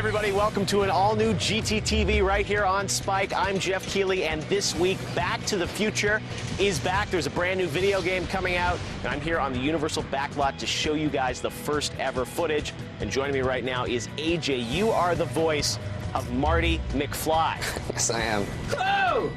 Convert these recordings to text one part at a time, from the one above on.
everybody, welcome to an all-new GTTV right here on Spike. I'm Jeff Keighley, and this week, Back to the Future is back. There's a brand new video game coming out, and I'm here on the Universal backlot to show you guys the first ever footage. And joining me right now is AJ. You are the voice of Marty McFly. Yes, I am. Oh!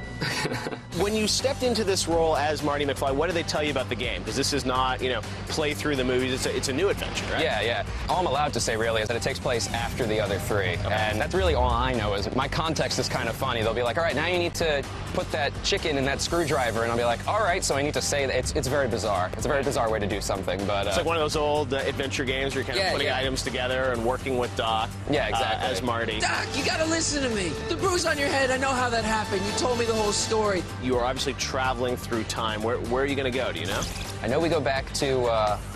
When you stepped into this role as Marty McFly, what did they tell you about the game? Because this is not, play through the movies. It's a new adventure, right? Yeah. All I'm allowed to say, really, is that it takes place after the other three. Okay. And that's really all I know. Is my context is kind of funny. They'll be like, all right, now you need to put that chicken in that screwdriver. And I'll be like, all right, so I need to say that. It's very bizarre. It's a very bizarre way to do something, but... it's like one of those old adventure games where you're kind of putting items together and working with Doc. Yeah, exactly. As Marty. Doc, you gotta listen to me. The bruise on your head, I know how that happened. You told me the whole story. You are obviously traveling through time. Where are you going to go? Do you know? I know we go back to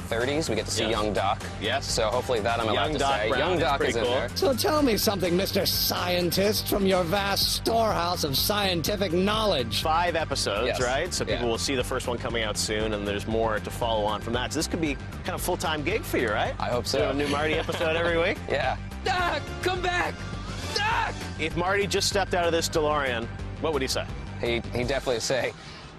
30s. We get to see young Doc. Yes. So hopefully that I'm allowed to say. Young Doc is in there. So tell me something, Mr. Scientist, from your vast storehouse of scientific knowledge. 5 episodes, right? So people Yeah. will see the first one coming out soon, and there's more to follow on from that. So this could be kind of full-time gig for you, right? I hope so. Do a new Marty episode every week? Yeah. Doc, come back! Doc! If Marty just stepped out of this DeLorean, what would he say? He'd definitely say,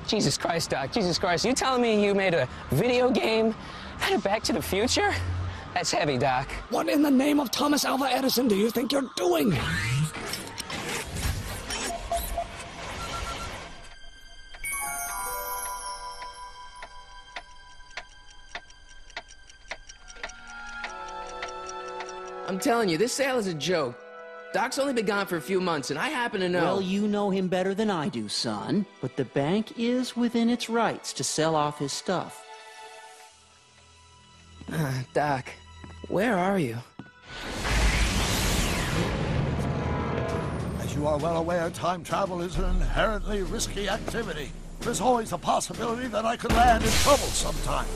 Jesus Christ, Doc, Jesus Christ, you telling me you made a video game out of Back to the Future? That's heavy, Doc. What in the name of Thomas Alva Edison do you think you're doing? I'm telling you, this sale is a joke. Doc's only been gone for a few months, and I happen to know... Well, you know him better than I do, son. But the bank is within its rights to sell off his stuff. Doc, where are you? As you are well aware, time travel is an inherently risky activity. There's always a possibility that I could land in trouble sometime.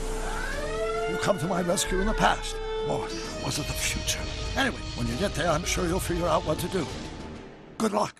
You come to my rescue in the past, or was it the future? Anyway, when you get there, I'm sure you'll figure out what to do. Good luck.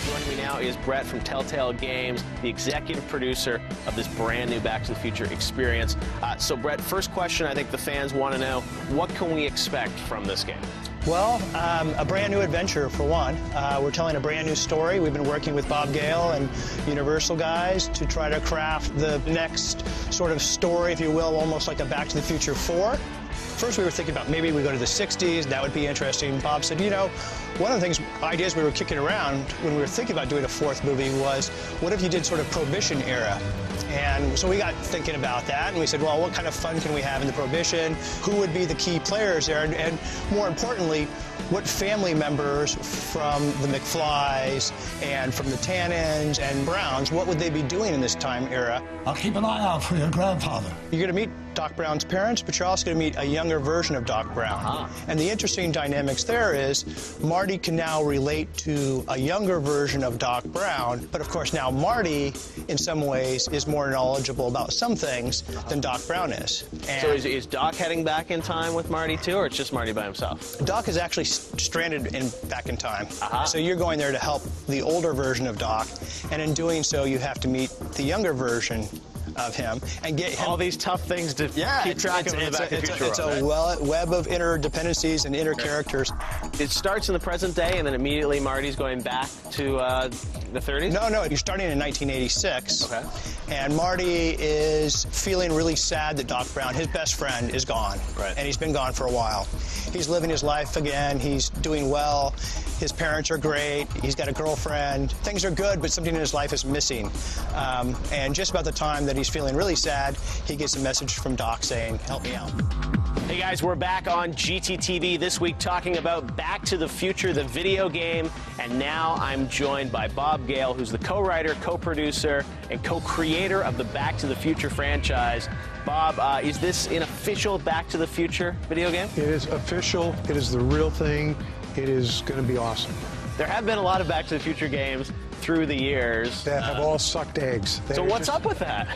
Joining me now is Brett from Telltale Games, the executive producer of this brand new Back to the Future experience. So Brett, first question I think the fans want to know, what can we expect from this game? Well, a brand new adventure, for one. We're telling a brand new story. We've been working with Bob Gale and Universal guys to try to craft the next sort of story, if you will, almost like a Back to the Future 4. First, we were thinking about maybe we go to the 60s. That would be interesting. Bob said, one of the ideas we were kicking around when we were thinking about doing a 4th movie was, what if you did sort of Prohibition era? And so we got thinking about that, and we said, well, what kind of fun can we have in the Prohibition? Who would be the key players there? And more importantly, what family members from the McFlys and from the Tannins and Browns, what would they be doing in this time era? I'll keep an eye out for your grandfather. You're going to meet Doc Brown's parents, but you're also going to meet a younger version of Doc Brown. And the interesting dynamics there is Marty can now relate to a younger version of Doc Brown, but of course now Marty, in some ways, is more knowledgeable about some things than Doc Brown is. And So is Doc heading back in time with Marty too, or it's just Marty by himself? Doc is actually stranded back in time. So you're going there to help the older version of Doc, and in doing so, you have to meet the younger version of him and get him. All these tough things to keep track of in the Back to the Future It's world, a web of interdependencies and inter-characters. It starts in the present day, and then immediately Marty's going back to the 30s? No, you're starting in 1986. Okay. And Marty is feeling really sad that Doc Brown, his best friend, is gone. Right. And he's been gone for a while. He's living his life again. He's doing well. His parents are great. He's got a girlfriend. Things are good, but something in his life is missing. And just about the time that he's feeling really sad, he gets a message from Doc saying, help me out. Hey guys, we're back on GTTV this week talking about Back to the Future, the video game, and now I'm joined by Bob Gale, who's the co-writer, co-producer, and co-creator of the Back to the Future franchise. Bob, is this an official Back to the Future video game? It is official. It is the real thing. It is going to be awesome. There have been a lot of Back to the Future games through the years. That have all sucked eggs. So what's up with that?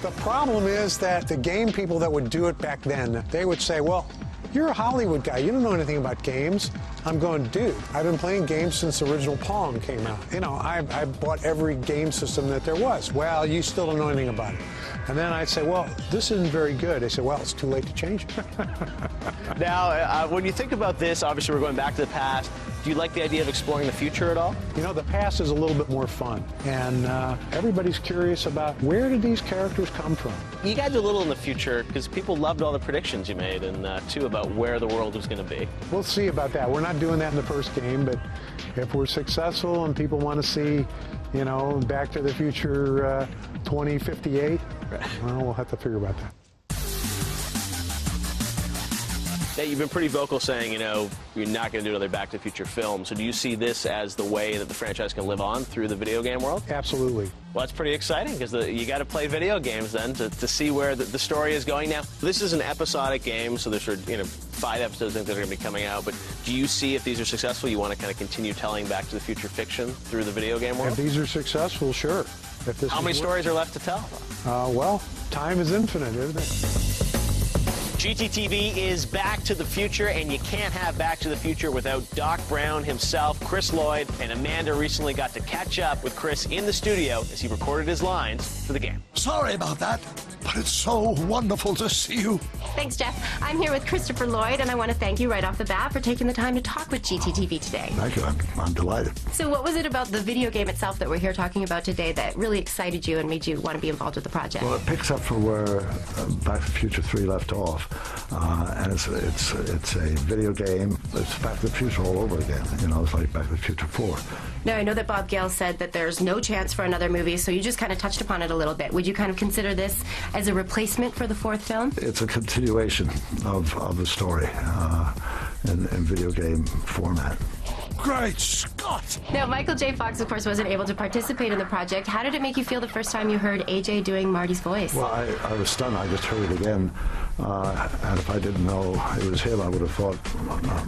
The problem is that the game people that would do it back then, they would say, well, you're a Hollywood guy. You don't know anything about games. I'm going, dude, I've been playing games since the original Pong came out. You know, I bought every game system that there was. Well, you still don't know anything about it. And then I'd say, well, this isn't very good. They said, well, it's too late to change it. Now, when you think about this, obviously we're going back to the past. Do you like the idea of exploring the future at all? You know, the past is a little bit more fun. And everybody's curious about where did these characters come from? You got to do a little in the future because people loved all the predictions you made and, too, about where the world was going to be. We'll see about that. We're not doing that in the first game, but if we're successful and people want to see, you know, Back to the Future 2058, well, we'll have to figure about that. Yeah, you've been pretty vocal saying, you know, you're not going to do another Back to the Future film. So do you see this as the way that the franchise can live on through the video game world? Absolutely. Well, that's pretty exciting because you got to play video games then to see where the story is going. Now, this is an episodic game, so there's, you know, 5 episodes that are going to be coming out. But do you see if these are successful, you want to kind of continue telling Back to the Future fiction through the video game world? If these are successful, sure. If this How many stories are left to tell? Well, time is infinite, isn't it? GTTV is Back to the Future, and you can't have Back to the Future without Doc Brown himself. Chris Lloyd and Amanda recently got to catch up with Chris in the studio as he recorded his lines for the game. Sorry about that, but it's so wonderful to see you. Thanks, Jeff. I'm here with Christopher Lloyd, and I want to thank you right off the bat for taking the time to talk with GTTV today. Thank you. I'm delighted. So what was it about the video game itself that we're here talking about today that really excited you and made you want to be involved with the project? Well, it picks up from where Back to the Future 3 left off. And it's a video game. It's Back to the Future all over again. You know, it's like Back to the Future 4. Now, I know that Bob Gale said that there's no chance for another movie, so you just kind of touched upon it a little bit. Would you kind of consider this as a replacement for the 4th film? It's a continuation of the story in video game format. Great Scott! Now, Michael J. Fox, of course, wasn't able to participate in the project. How did it make you feel the first time you heard AJ doing Marty's voice? Well, I was stunned. I just heard it again. And if I didn't know it was him, I would have thought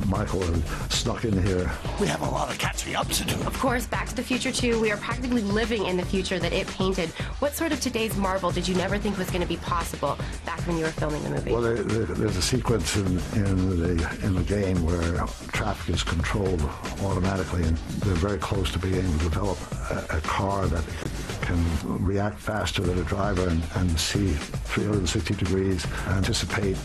Michael had snuck in here. We have a lot of catching up to do. Of course, Back to the Future 2, we are practically living in the future that it painted. What sort of today's Marvel did you never think was going to be possible back when you were filming the movie? Well, there's a sequence in the game where traffic is controlled automatically, and they're very close to being able to develop a car that can react faster than a driver and see 360 degrees, anticipate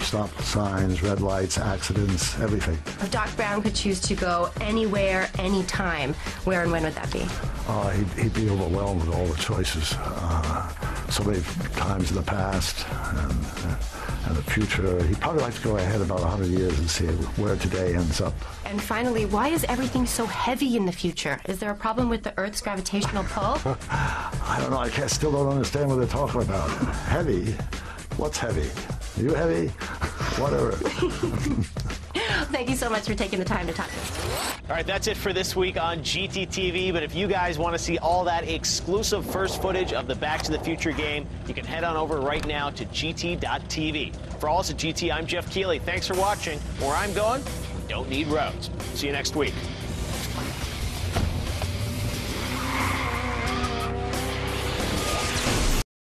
stop signs, red lights, accidents, everything. If Doc Brown could choose to go anywhere, anytime, where and when would that be? He'd be overwhelmed with all the choices. So many times in the past and the future. He'd probably like to go ahead about 100 years and see where today ends up. And finally, why is everything so heavy in the future? Is there a problem with the Earth's gravitational pull? I don't know. I still don't understand what they're talking about. Heavy? What's heavy? Are you heavy? Whatever. Thank you so much for taking the time to talk to us. All right, that's it for this week on GTTV. But if you guys want to see all that exclusive first footage of the Back to the Future game, you can head on over right now to GT.TV. For all of us at GT, I'm Jeff Keighley. Thanks for watching. Where I'm going, don't need roads. See you next week.